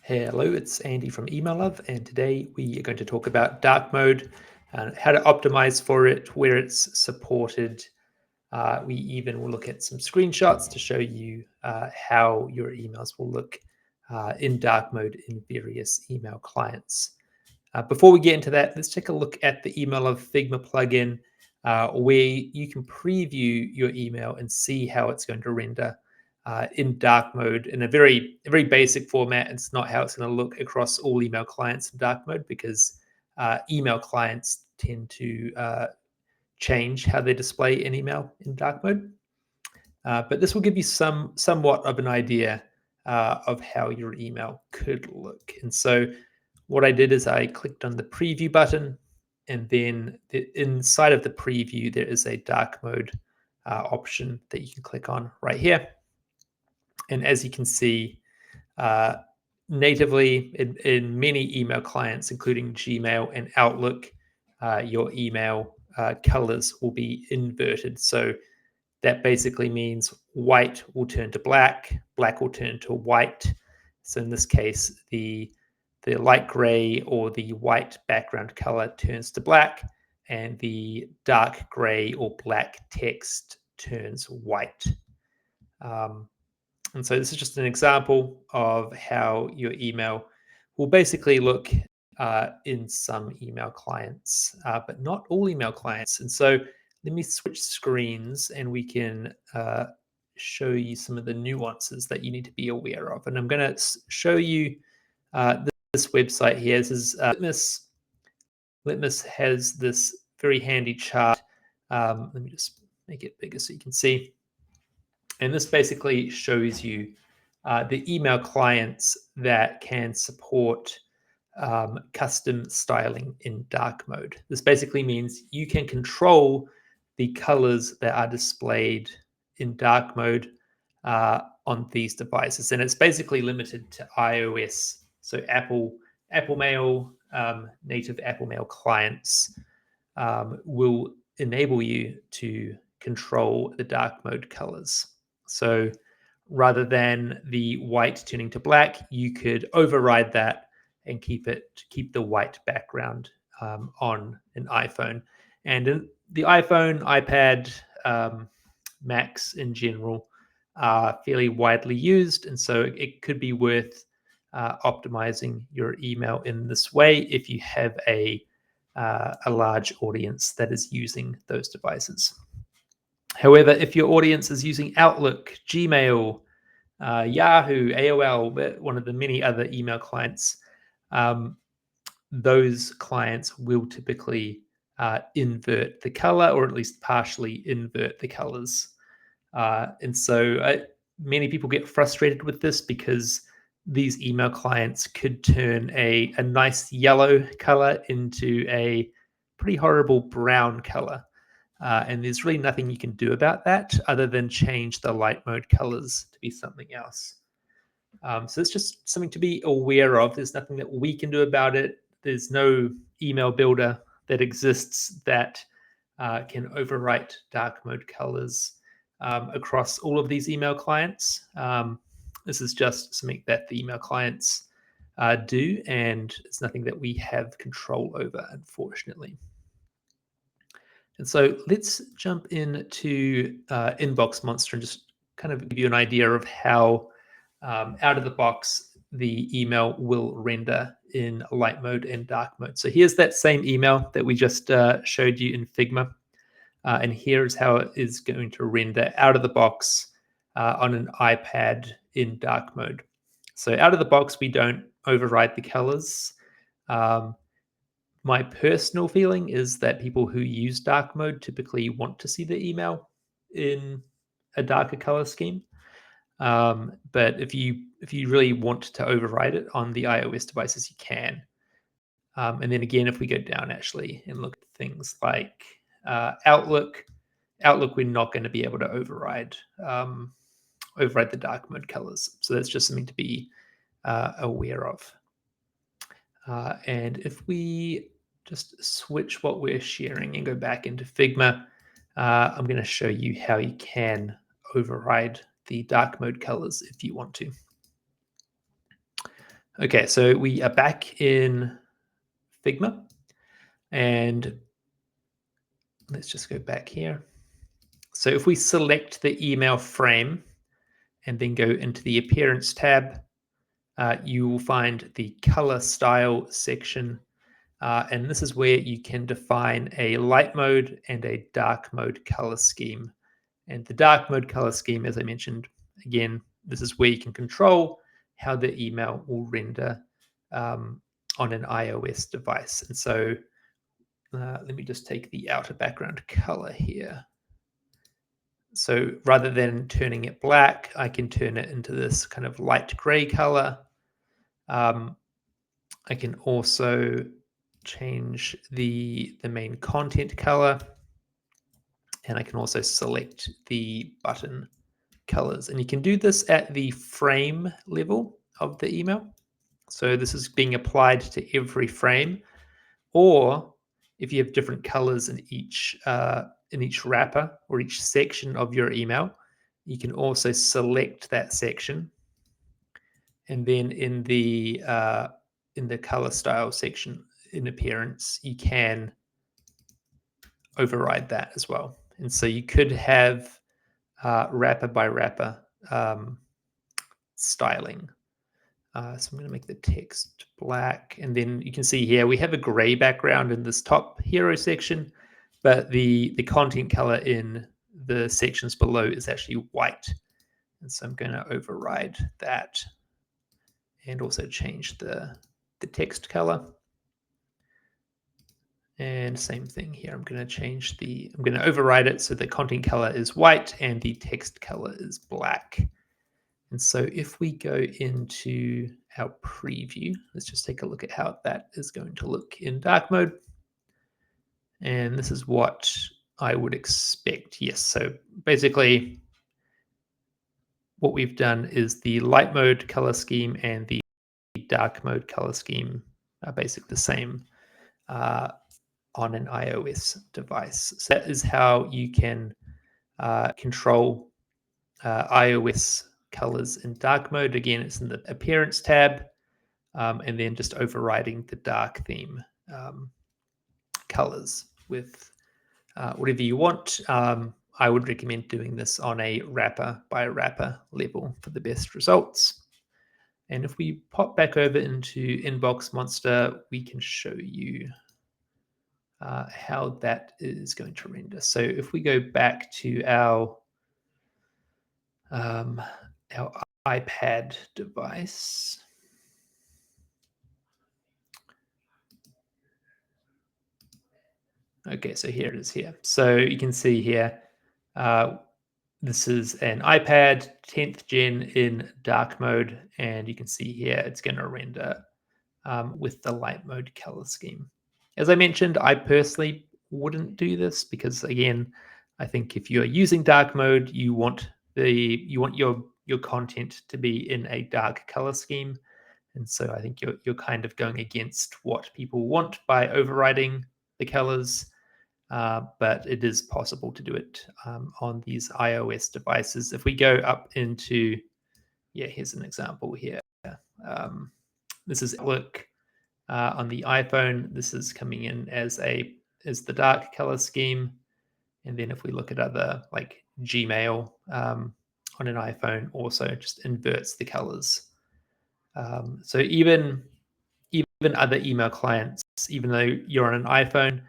Hello, it's Andy from Email Love, and today we are going to talk about dark mode, how to optimize for it, where it's supported. We even will look at some screenshots to show you how your emails will look in dark mode in various email clients. Before we get into that, let's take a look at the Email Love Figma plugin, where you can preview your email and see how it's going to render in dark mode in a very basic format. It's not how it's going to look across all email clients in dark mode, because email clients tend to change how they display an email in dark mode. But this will give you somewhat of an idea of how your email could look. And so what I did is I clicked on the preview button, and then inside of the preview, there is a dark mode option that you can click on right here. And as you can see, natively in many email clients, including Gmail and Outlook, your email colors will be inverted. So that basically means white will turn to black, black will turn to white. So in this case, the light gray or the white background color turns to black, and the dark gray or black text turns white. And so this is just an example of how your email will basically look in some email clients, but not all email clients. And so let me switch screens and we can show you some of the nuances that you need to be aware of. And I'm going to show you this website here. This is Litmus. Litmus has this very handy chart. Let me just make it bigger so you can see. And this basically shows you the email clients that can support custom styling in dark mode. This basically means you can control the colors that are displayed in dark mode on these devices. And it's basically limited to iOS. So Apple Mail, native Apple Mail clients will enable you to control the dark mode colors. So rather than the white turning to black, you could override that and keep the white background on an iPhone. And in the iPhone, iPad, Macs in general are fairly widely used, and so it could be worth optimizing your email in this way if you have a large audience that is using those devices. However, if your audience is using Outlook, Gmail, Yahoo, AOL, one of the many other email clients, those clients will typically invert the color, or at least partially invert the colors. And so many people get frustrated with this because these email clients could turn a nice yellow color into a pretty horrible brown color. And there's really nothing you can do about that other than change the light mode colors to be something else. So it's just something to be aware of. There's nothing that we can do about it. There's no email builder that exists that can overwrite dark mode colors across all of these email clients. This is just something that the email clients do, and it's nothing that we have control over, unfortunately. And so let's jump into InboxMonster and just kind of give you an idea of how out of the box the email will render in light mode and dark mode. So here's that same email that we just showed you in Figma. And here's how it is going to render out of the box on an iPad in dark mode. So out of the box, we don't override the colors. My personal feeling is that people who use dark mode typically want to see the email in a darker color scheme. But if you really want to override it on the iOS devices, you can. And then again, if we go down actually and look at things like Outlook, we're not going to be able to override the dark mode colors. So that's just something to be aware of. And if we just switch what we're sharing and go back into Figma, I'm going to show you how you can override the dark mode colors if you want to. Okay, so we are back in Figma, and let's just go back here. So if we select the email frame and then go into the Appearance tab, you will find the Color Style section. And this is where you can define a light mode and a dark mode color scheme. And the dark mode color scheme, as I mentioned, again, this is where you can control how the email will render on an iOS device. And so let me just take the outer background color here. So rather than turning it black, I can turn it into this kind of light gray color. I can also change the main content color, and I can also select the button colors. And you can do this at the frame level of the email. So this is being applied to every frame, or if you have different colors in each wrapper or each section of your email, you can also select that section, and then in the color style section in appearance, you can override that as well. And so you could have wrapper by wrapper styling. So I'm going to make the text black, and then you can see here we have a gray background in this top hero section, but the content color in the sections below is actually white. And so I'm going to override that and also change the text color. And same thing here. I'm going to override it so the content color is white and the text color is black. And so if we go into our preview, let's just take a look at how that is going to look in dark mode. And this is what I would expect. Yes, so basically what we've done is the light mode color scheme and the dark mode color scheme are basically the same on an iOS device. So that is how you can control iOS colors in dark mode. Again, it's in the Appearance tab, and then just overriding the dark theme colors with whatever you want. I would recommend doing this on a wrapper by wrapper level for the best results. And if we pop back over into InboxMonster, we can show you how that is going to render. So if we go back to our iPad device, okay, so here it is here. So you can see here, this is an iPad 10th gen in dark mode, and you can see here it's going to render with the light mode color scheme. As I mentioned, I personally wouldn't do this because, again, I think if you're using dark mode, you want your content to be in a dark color scheme, and so I think you're kind of going against what people want by overriding the colors. But it is possible to do it on these iOS devices. If we go up into, here's an example here. This is Outlook on the iPhone. This is coming in as the dark color scheme. And then if we look at other like Gmail on an iPhone, also just inverts the colors. So even other email clients, even though you're on an iPhone,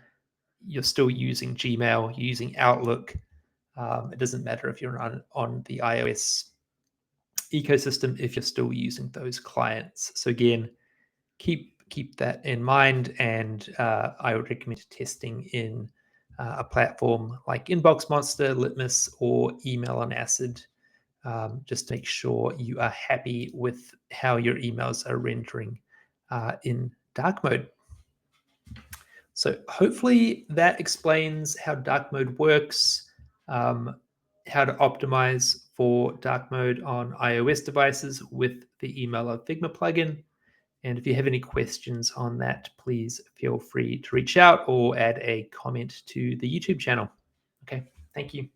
you're still using Gmail, you're using Outlook. It doesn't matter if you're on the iOS ecosystem if you're still using those clients. So again, keep that in mind, and I would recommend testing in a platform like InboxMonster, Litmus, or Email on Acid, just to make sure you are happy with how your emails are rendering in dark mode. So hopefully that explains how dark mode works, how to optimize for dark mode on iOS devices with the Email on Figma plugin. And if you have any questions on that, please feel free to reach out or add a comment to the YouTube channel. Okay, thank you.